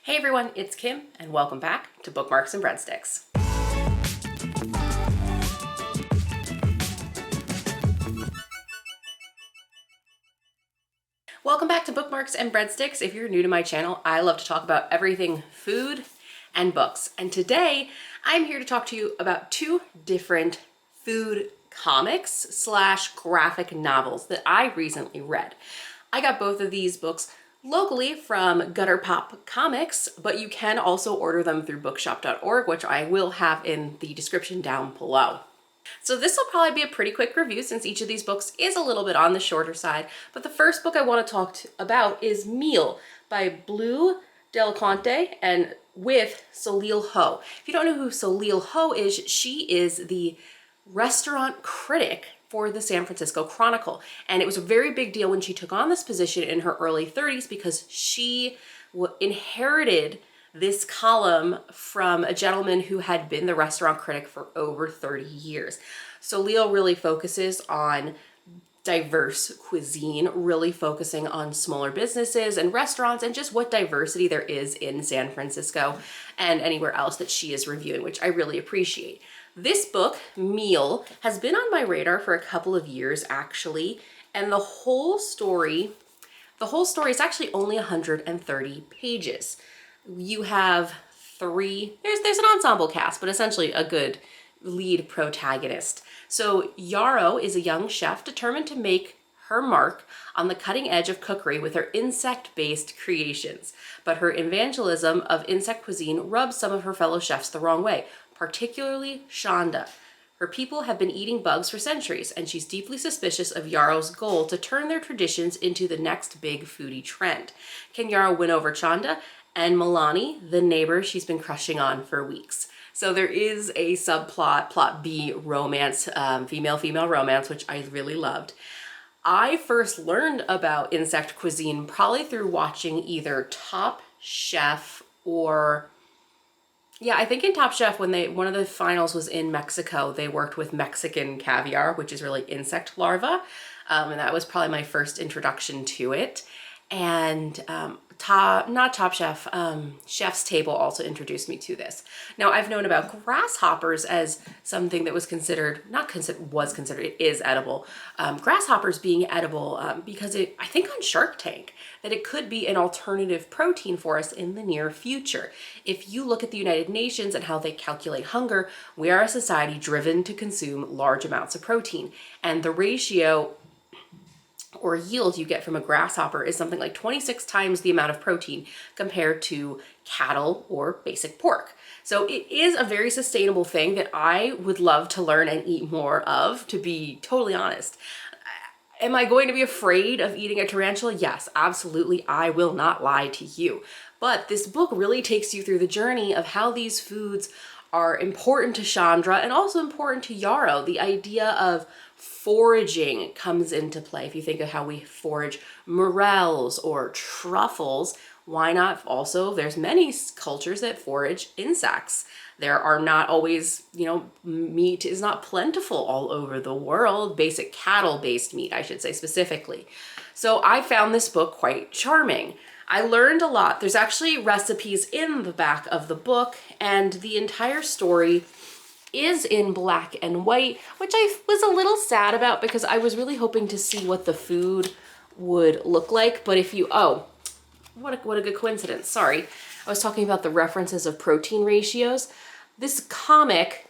Hey everyone, it's Kim, and welcome back to Bookmarks and Breadsticks. Welcome back to Bookmarks and Breadsticks. If you're new to my channel, I love to talk about everything food and books. And today, I'm here to talk to you about two different food comics slash graphic novels that I recently read. I got both of these books locally from Gutter Pop Comics, but you can also order them through bookshop.org, which I will have in the description down below. So this will probably be a pretty quick review since each of these books is a little bit on the shorter side. But the first book I want to talk about is Meal by Blue Del Conte and with Solil Ho. If you don't know who Solil Ho is, she is the restaurant critic for the San Francisco Chronicle. And it was a very big deal when she took on this position in her early 30s because she inherited this column from a gentleman who had been the restaurant critic for over 30 years. So Leo really focuses on diverse cuisine, really focusing on smaller businesses and restaurants and just what diversity there is in San Francisco and anywhere else that she is reviewing, which I really appreciate. This book, Meal, has been on my radar for a couple of years actually, and the whole story is actually only 130 pages. You have there's an ensemble cast, but essentially a good lead protagonist. So Yarrow is a young chef determined to make her mark on the cutting edge of cookery with her insect-based creations. But her evangelism of insect cuisine rubs some of her fellow chefs the wrong way, particularly Shonda. Her people have been eating bugs for centuries, and she's deeply suspicious of Yarrow's goal to turn their traditions into the next big foodie trend. Can Yarrow win over Chanda and Milani, the neighbor she's been crushing on for weeks? So there is a subplot, plot B romance, female-female romance, which I really loved. I first learned about insect cuisine probably through watching either Top Chef or I think in Top Chef, when one of the finals was in Mexico, they worked with Mexican caviar, which is really insect larvae. And that was probably my first introduction to it. And not Top Chef, Chef's Table also introduced me to this. Now I've known about grasshoppers as something that was considered, it is edible. Grasshoppers being edible because I think on Shark Tank, that it could be an alternative protein for us in the near future. If you look at the United Nations and how they calculate hunger, we are a society driven to consume large amounts of protein. And the ratio or yield you get from a grasshopper is something like 26 times the amount of protein compared to cattle or basic pork. So it is a very sustainable thing that I would love to learn and eat more of, to be totally honest. Am I going to be afraid of eating a tarantula? Yes, absolutely. I will not lie to you. But this book really takes you through the journey of how these foods are important to Chandra and also important to Yarrow. The idea of foraging comes into play. If you think of how we forage morels or truffles, why not also, there's many cultures that forage insects. There are not always, meat is not plentiful all over the world, basic cattle-based meat, I should say specifically. So I found this book quite charming. I learned a lot. There's actually recipes in the back of the book, and the entire story is in black and white, which I was a little sad about because I was really hoping to see what the food would look like. But if you, what a good coincidence. Sorry. I was talking about the references of protein ratios. This comic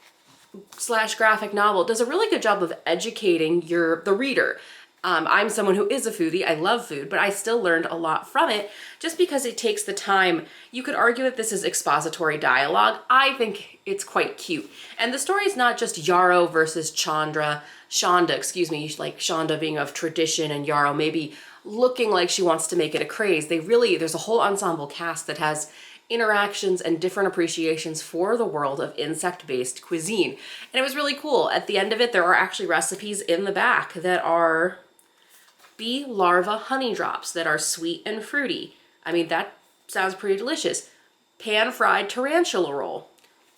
slash graphic novel does a really good job of educating the reader. I'm someone who is a foodie. I love food, but I still learned a lot from it just because it takes the time. You could argue that this is expository dialogue. I think it's quite cute. And the story is not just Yarrow versus Shonda, like Shonda being of tradition and Yarrow maybe looking like she wants to make it a craze. There's a whole ensemble cast that has interactions and different appreciations for the world of insect-based cuisine. And it was really cool. At the end of it, there are actually recipes in the back that are bee larva honey drops that are sweet and fruity. I mean, that sounds pretty delicious. Pan-fried tarantula roll.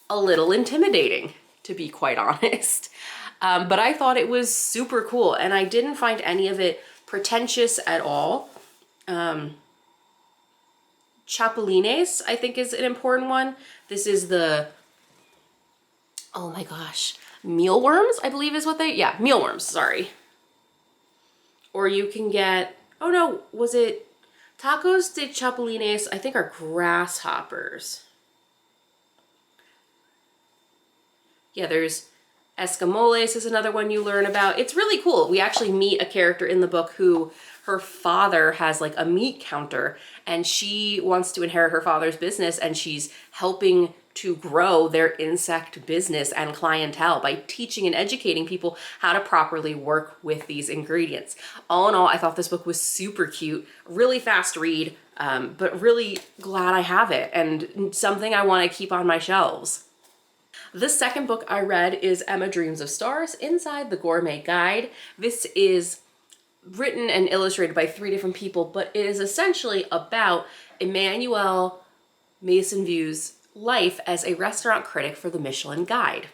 A little intimidating, to be quite honest. But I thought it was super cool, and I didn't find any of it pretentious at all. chapulines, I think, is an important one. This is the, oh my gosh, mealworms, I believe is what they, yeah, mealworms, sorry. Or you can get, oh no, was it tacos de chapulines, I think are grasshoppers. Yeah, there's escamoles is another one you learn about. It's really cool. We actually meet a character in the book who her father has like a meat counter and she wants to inherit her father's business, and she's helping to grow their insect business and clientele by teaching and educating people how to properly work with these ingredients. All in all, I thought this book was super cute, really fast read, but really glad I have it and something I want to keep on my shelves. The second book I read is Emma Dreams of Stars Inside the Gourmet Guide. This is written and illustrated by 3 different people, but it is essentially about Emmanuel Maisonvieu's life as a restaurant critic for the Michelin Guide.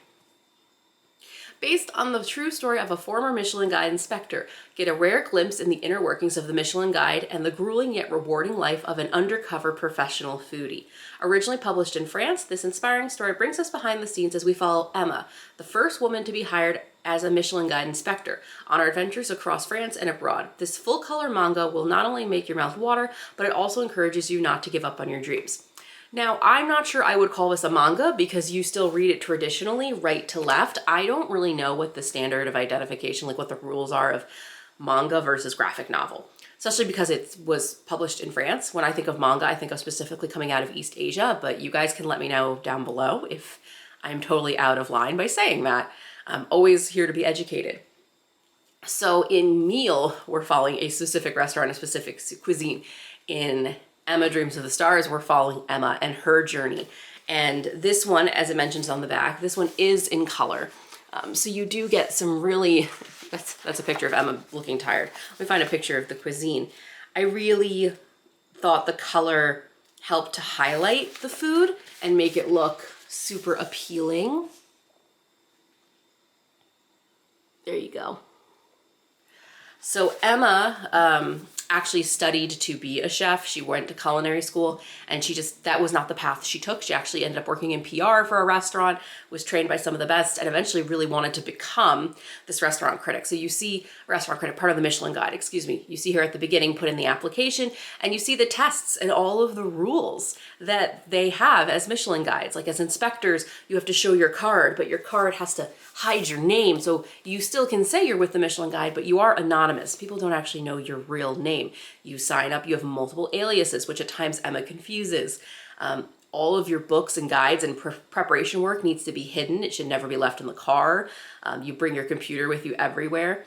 Based on the true story of a former Michelin Guide inspector, get a rare glimpse in the inner workings of the Michelin Guide and the grueling yet rewarding life of an undercover professional foodie. Originally published in France, this inspiring story brings us behind the scenes as we follow Emma, the first woman to be hired as a Michelin Guide inspector, on her adventures across France and abroad. This full-color manga will not only make your mouth water, but it also encourages you not to give up on your dreams. Now, I'm not sure I would call this a manga because you still read it traditionally, right to left. I don't really know what the standard of identification, like what the rules are of manga versus graphic novel, especially because it was published in France. When I think of manga, I think of specifically coming out of East Asia, but you guys can let me know down below if I'm totally out of line by saying that. I'm always here to be educated. So in Meal, we're following a specific restaurant, a specific cuisine. In Emma Dreams of the Stars, we're following Emma and her journey. And this one, as it mentions on the back, this one is in color. So you do get some really, that's a picture of Emma looking tired. Let me find a picture of the cuisine. I really thought the color helped to highlight the food and make it look super appealing. There you go. So Emma actually studied to be a chef. She went to culinary school and that was not the path she took. She actually ended up working in PR for a restaurant, was trained by some of the best, and eventually really wanted to become this restaurant critic. So you see restaurant critic, part of the Michelin Guide, excuse me. You see her at the beginning, put in the application, and you see the tests and all of the rules that they have as Michelin Guides. Like as inspectors, you have to show your card, but your card has to hide your name. So you still can say you're with the Michelin Guide, but you are anonymous. People don't actually know your real name. You sign up, you have multiple aliases, which at times Emma confuses. All of your books and guides and preparation work needs to be hidden. It should never be left in the car. You bring your computer with you everywhere.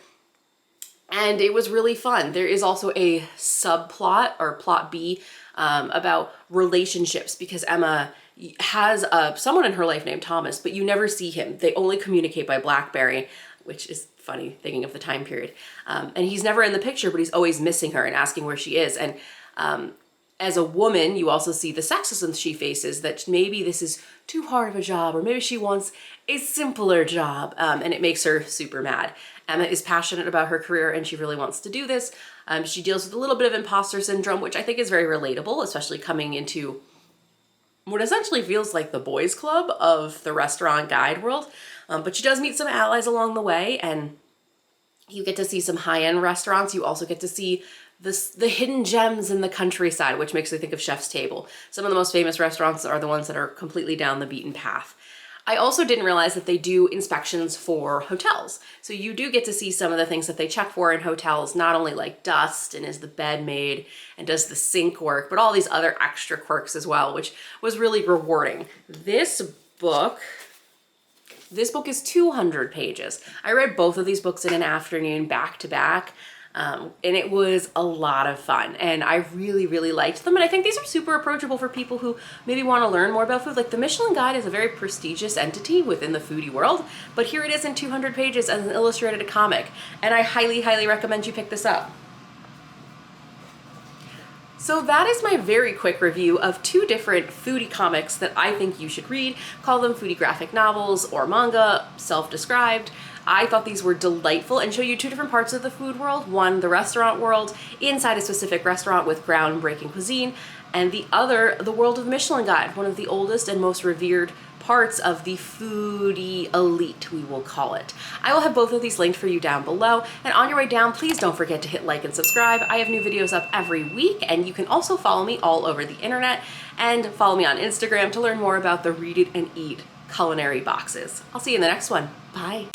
And it was really fun. There is also a subplot or plot B about relationships, because Emma has someone in her life named Thomas, but you never see him. They only communicate by BlackBerry, which is funny thinking of the time period. And he's never in the picture, but he's always missing her and asking where she is. And as a woman, you also see the sexism she faces, that maybe this is too hard of a job, or maybe she wants a simpler job, and it makes her super mad. Emma is passionate about her career and she really wants to do this. She deals with a little bit of imposter syndrome, which I think is very relatable, especially coming into what essentially feels like the boys' club of the restaurant guide world. But she does meet some allies along the way, and you get to see some high-end restaurants. You also get to see the hidden gems in the countryside, which makes me think of Chef's Table. Some of the most famous restaurants are the ones that are completely down the beaten path. I also didn't realize that they do inspections for hotels. So you do get to see some of the things that they check for in hotels, not only like dust and is the bed made and does the sink work, but all these other extra quirks as well, which was really rewarding. This book is 200 pages. I read both of these books in an afternoon back to back. And it was a lot of fun, and I really, really liked them. And I think these are super approachable for people who maybe want to learn more about food. Like the Michelin Guide is a very prestigious entity within the foodie world, but here it is in 200 pages as an illustrated comic. And I highly, highly recommend you pick this up. So that is my very quick review of 2 different foodie comics that I think you should read. Call them foodie graphic novels or manga, self-described. I thought these were delightful and show you 2 different parts of the food world. One, the restaurant world, inside a specific restaurant with groundbreaking cuisine, and the other, The World of Michelin Guide, one of the oldest and most revered parts of the foodie elite, we will call it. I will have both of these linked for you down below, and on your way down, please don't forget to hit like and subscribe. I have new videos up every week, and you can also follow me all over the internet and follow me on Instagram to learn more about the Read It and Eat culinary boxes. I'll see you in the next one. Bye.